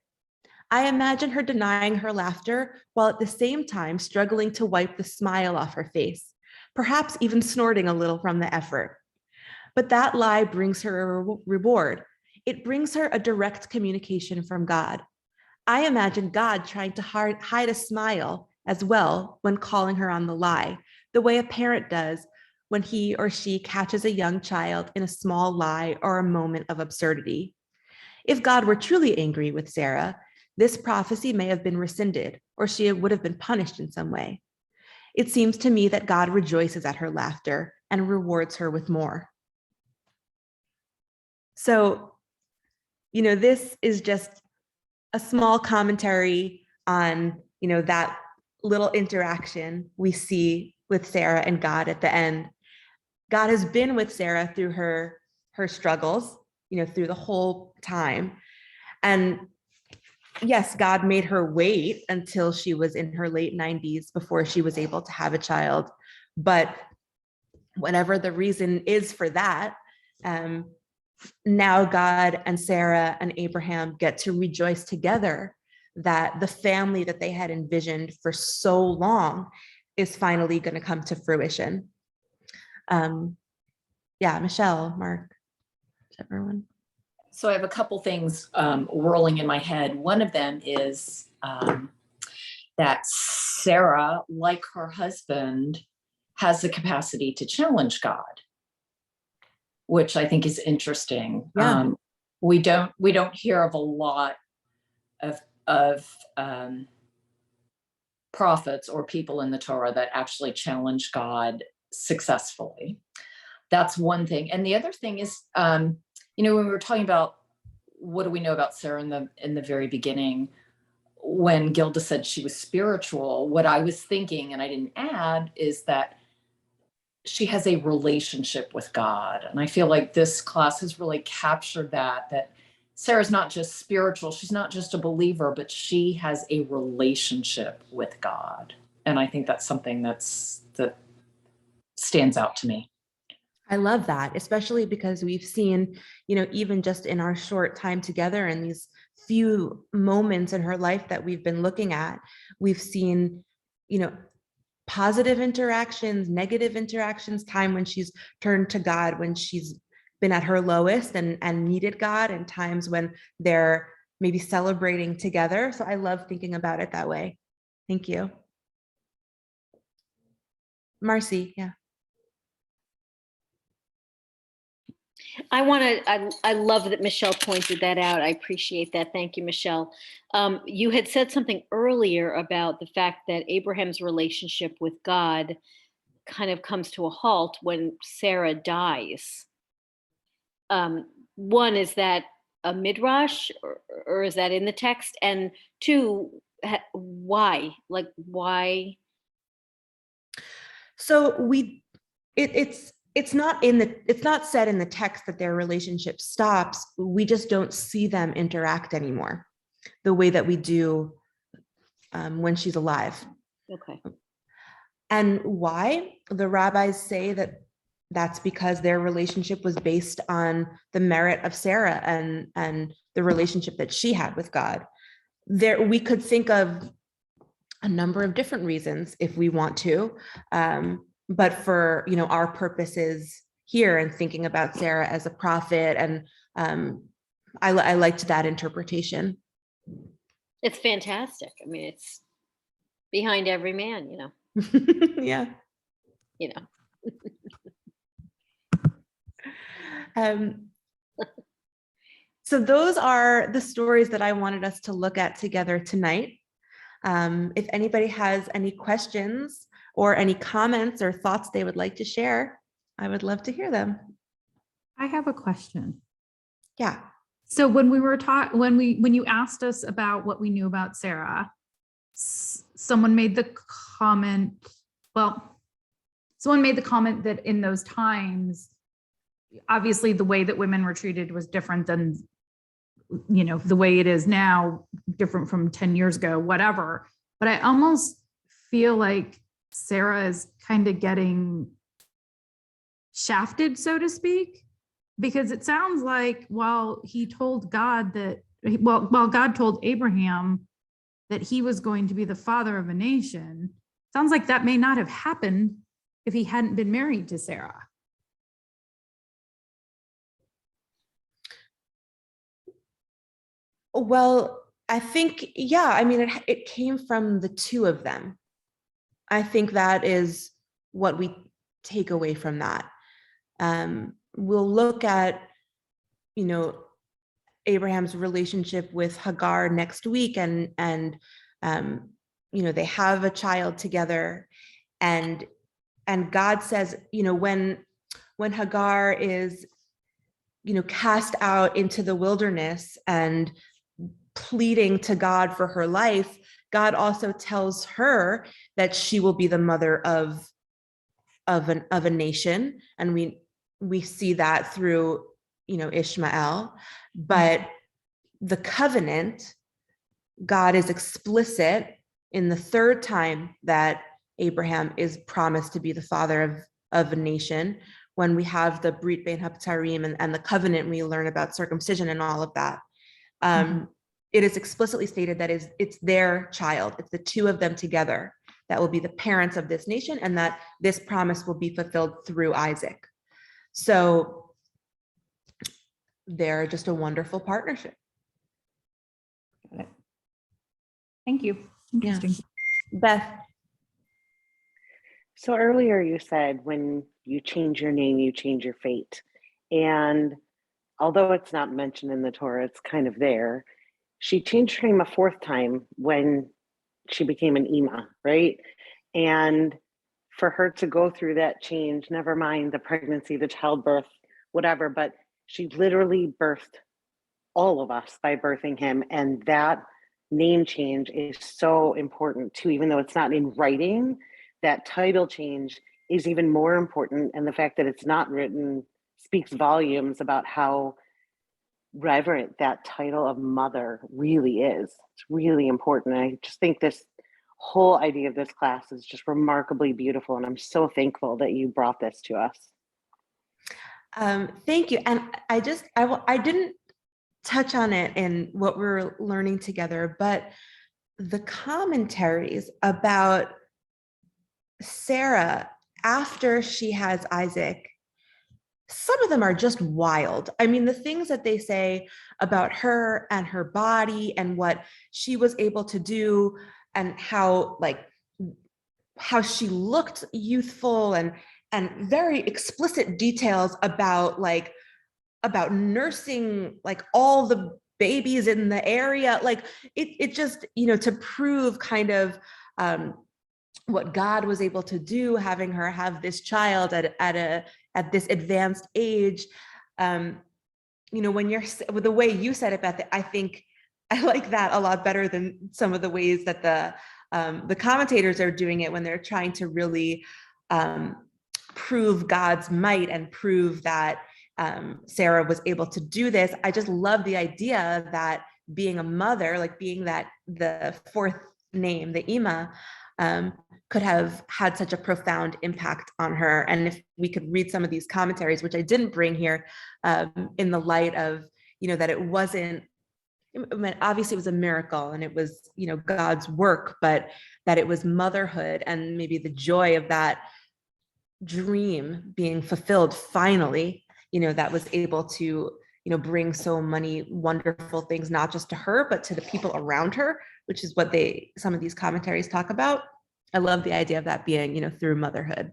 I imagine her denying her laughter while at the same time struggling to wipe the smile off her face, perhaps even snorting a little from the effort. But that lie brings her a reward. It brings her a direct communication from God. I imagine God trying to hide a smile as well when calling her on the lie, the way a parent does when he or she catches a young child in a small lie or a moment of absurdity. If God were truly angry with Sarah, this prophecy may have been rescinded, or she would have been punished in some way. It seems to me that God rejoices at her laughter and rewards her with more. So, this is just a small commentary on, that little interaction we see with Sarah and God at the end. God has been with Sarah through her struggles, through the whole time. And yes, God made her wait until she was in her late 90s before she was able to have a child. But whatever the reason is for that, now God and Sarah and Abraham get to rejoice together that the family that they had envisioned for so long is finally going to come to fruition. Michelle, Mark, everyone. So I have a couple things whirling in my head. One of them is that Sarah, like her husband, has the capacity to challenge God, which I think is interesting. Yeah. We don't hear of a lot of prophets or people in the Torah that actually challenge God successfully. That's one thing. And the other thing is, when we were talking about what do we know about Sarah in the very beginning, when Gilda said she was spiritual, what I was thinking, and I didn't add, is that she has a relationship with God. And I feel like this class has really captured that Sarah's not just spiritual, she's not just a believer, but she has a relationship with God. And I think that's something that stands out to me. I love that, especially because we've seen, even just in our short time together and these few moments in her life that we've been looking at, we've seen, positive interactions, negative interactions, time when she's turned to God, when she's been at her lowest and needed God, and times when they're maybe celebrating together. So I love thinking about it that way. Thank you. Marcy, yeah. I love that Michelle pointed that out. I appreciate that. Thank you, Michelle. You had said something earlier about the fact that Abraham's relationship with God kind of comes to a halt when Sarah dies. One, is that a midrash or is that in the text? And two, why? Like, why? So it's not said in the text that their relationship stops. We just don't see them interact anymore the way that we do when she's alive. Okay. And why? The rabbis say that that's because their relationship was based on the merit of Sarah and the relationship that she had with God. We could think of a number of different reasons if we want to. But for our purposes here and thinking about Sarah as a prophet, and I liked that interpretation. It's fantastic. I mean, it's behind every man, Yeah. So those are the stories that I wanted us to look at together tonight. If anybody has any questions or any comments or thoughts they would like to share, I would love to hear them. I have a question. Yeah. So when you asked us about what we knew about Sarah, someone made the comment that in those times, obviously the way that women were treated was different than, the way it is now, different from 10 years ago, whatever. But I almost feel like Sarah is kind of getting shafted, so to speak, because it sounds like while he told God that Well, God told Abraham that he was going to be the father of a nation. Sounds like that may not have happened if he hadn't been married to Sarah. Well, I think, yeah, I mean, it came from the two of them. I think that is what we take away from that. We'll look at, Abraham's relationship with Hagar next week, and they have a child together, and God says, when Hagar is, cast out into the wilderness and pleading to God for her life, God also tells her that she will be the mother of a nation, and we see that through Ishmael. But the covenant, God is explicit in the third time that Abraham is promised to be the father of a nation, when we have the Brit Bein Haptarim and the covenant, we learn about circumcision and all of that. It is explicitly stated that it's their child, it's the two of them together that will be the parents of this nation, and that this promise will be fulfilled through Isaac. So they're just a wonderful partnership. Got it. Thank you. Interesting. Beth. So earlier you said when you change your name, you change your fate. And although it's not mentioned in the Torah, it's kind of there. She changed her name a fourth time when she became an Ima, right? And for her to go through that change, never mind the pregnancy, the childbirth, whatever, but she literally birthed all of us by birthing him. And that name change is so important too, even though it's not in writing. That title change is even more important. And the fact that it's not written speaks volumes about how reverent that title of mother really is. It's really important. And I just think this whole idea of this class is just remarkably beautiful. And I'm so thankful that you brought this to us. Thank you. And I didn't touch on it in what we're learning together, but the commentaries about Sarah after she has Isaac, some of them are just wild. I mean, the things that they say about her and her body and what she was able to do, and how she looked youthful, and very explicit details about nursing all the babies in the area. It just, to prove kind of what God was able to do, having her have this child at this advanced age. When the way you said it, Beth, I think I like that a lot better than some of the ways that the commentators are doing it, when they're trying to really prove God's might and prove that Sarah was able to do this. I just love the idea that being a mother, being that the fourth name, the Ima, could have had such a profound impact on her. And if we could read some of these commentaries, which I didn't bring here, in the light of, that it wasn't, I mean, obviously it was a miracle and it was, God's work, but that it was motherhood and maybe the joy of that dream being fulfilled finally, that was able to, bring so many wonderful things, not just to her, but to the people around her, which is what some of these commentaries talk about. I love the idea of that being, through motherhood.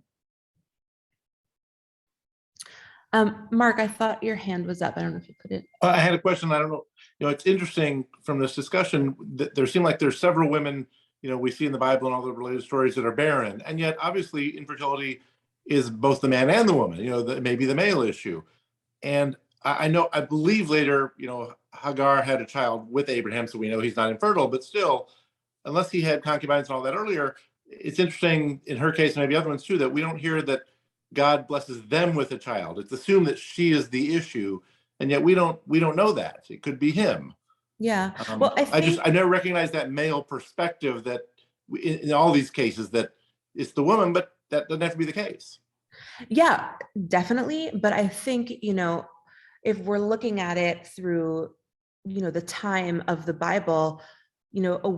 Mark, I thought your hand was up. I don't know if you put it. I had a question. I don't know. It's interesting from this discussion that there seem like there's several women, we see in the Bible and all the related stories that are barren. And yet, obviously, infertility is both the man and the woman, maybe the male issue. And I believe later, Hagar had a child with Abraham, so we know he's not infertile, but still, unless he had concubines and all that earlier, it's interesting in her case, and maybe other ones too, that we don't hear that God blesses them with a child. It's assumed that she is the issue, and yet we don't know that. It could be him. Yeah. Well, I never recognized that male perspective that in all these cases that it's the woman, but that doesn't have to be the case. Yeah, definitely. But I think, if we're looking at it through the time of the Bible, a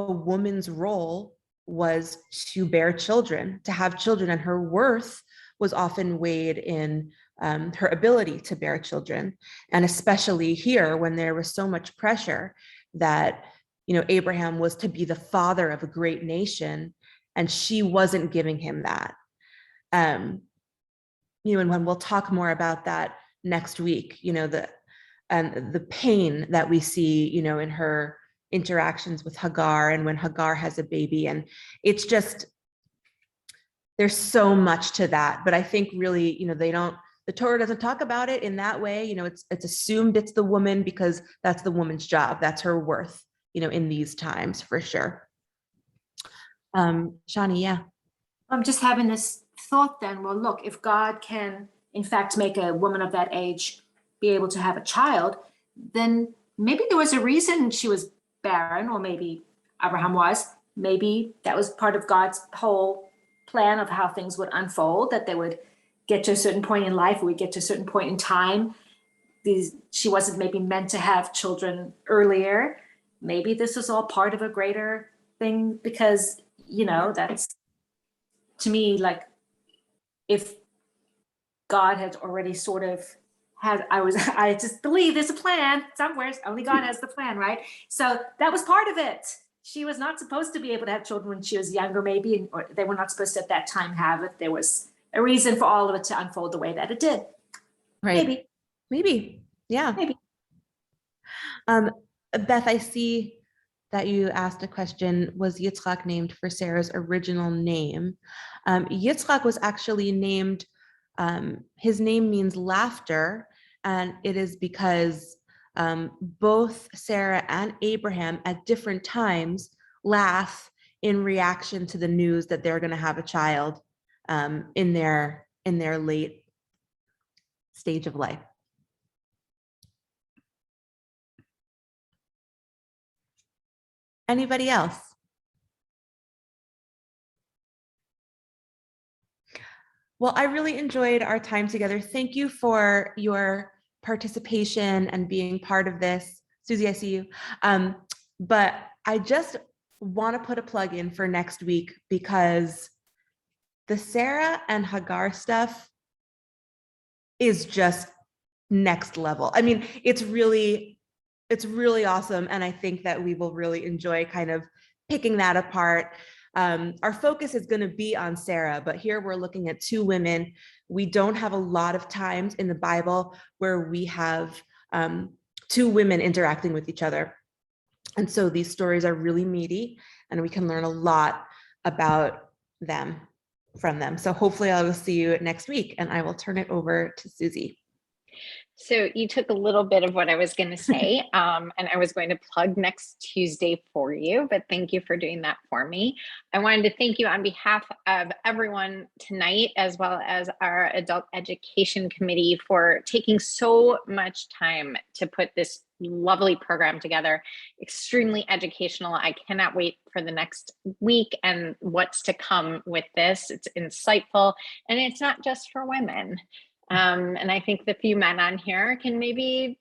woman's role was to bear children, to have children, and her worth was often weighed in her ability to bear children. And especially here, when there was so much pressure that, Abraham was to be the father of a great nation, and she wasn't giving him that. And when we'll talk more about that next week, the pain that we see, in her interactions with Hagar, and when Hagar has a baby, and it's just, there's so much to that. But I think really, the Torah doesn't talk about it in that way. It's assumed it's the woman because that's the woman's job. That's her worth, in these times for sure. Shani, yeah. I'm just having this thought then, well, look, if God can, in fact, make a woman of that age be able to have a child, then maybe there was a reason she was barren, or maybe Abraham was. Maybe that was part of God's whole plan of how things would unfold, that they would get to a certain point in life, or we get to a certain point in time. She wasn't maybe meant to have children earlier. Maybe this was all part of a greater thing, because, that's, to me, like, if God had already sort of I just believe there's a plan somewhere. Only God has the plan, right? So that was part of it. She was not supposed to be able to have children when she was younger, maybe, or they were not supposed to at that time have it. There was a reason for all of it to unfold the way that it did. Right. Maybe. Yeah. Maybe. Beth, I see that you asked a question, was Yitzchak named for Sarah's original name? Yitzchak was actually named, his name means laughter, and it is because both Sarah and Abraham at different times laugh in reaction to the news that they're going to have a child in their late stage of life. Anybody else? Well, I really enjoyed our time together. Thank you for your participation and being part of this. Susie, I see you. But I just want to put a plug in for next week, because the Sarah and Hagar stuff is just next level. I mean, it's really awesome. And I think that we will really enjoy kind of picking that apart. Our focus is going to be on Sarah, but here we're looking at two women. We don't have a lot of times in the Bible where we have two women interacting with each other. And so these stories are really meaty, and we can learn a lot about them from them. So hopefully I will see you next week, and I will turn it over to Susie. So you took a little bit of what I was going to say, and I was going to plug next Tuesday for you, but thank you for doing that for me. I wanted to thank you on behalf of everyone tonight, as well as our Adult Education Committee, for taking so much time to put this lovely program together. Extremely educational. I cannot wait for the next week and what's to come with this. It's insightful, and it's not just for women. And I think the few men on here can maybe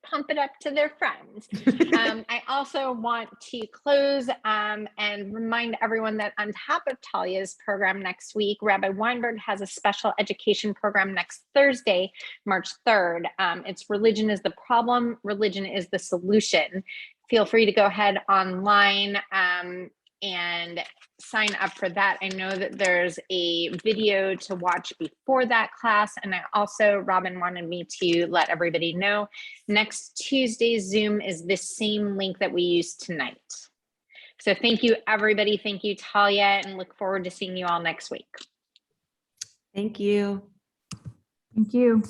pump it up to their friends. I also want to close and remind everyone that on top of Talia's program next week, Rabbi Weinberg has a special education program next Thursday, March 3rd. It's Religion is the Problem, Religion is the Solution. Feel free to go ahead online and sign up for that. I know that there's a video to watch before that class. And I also, Robin wanted me to let everybody know, next Tuesday's Zoom is the same link that we used tonight. So thank you, everybody. Thank you, Talia, and look forward to seeing you all next week. Thank you. Thank you.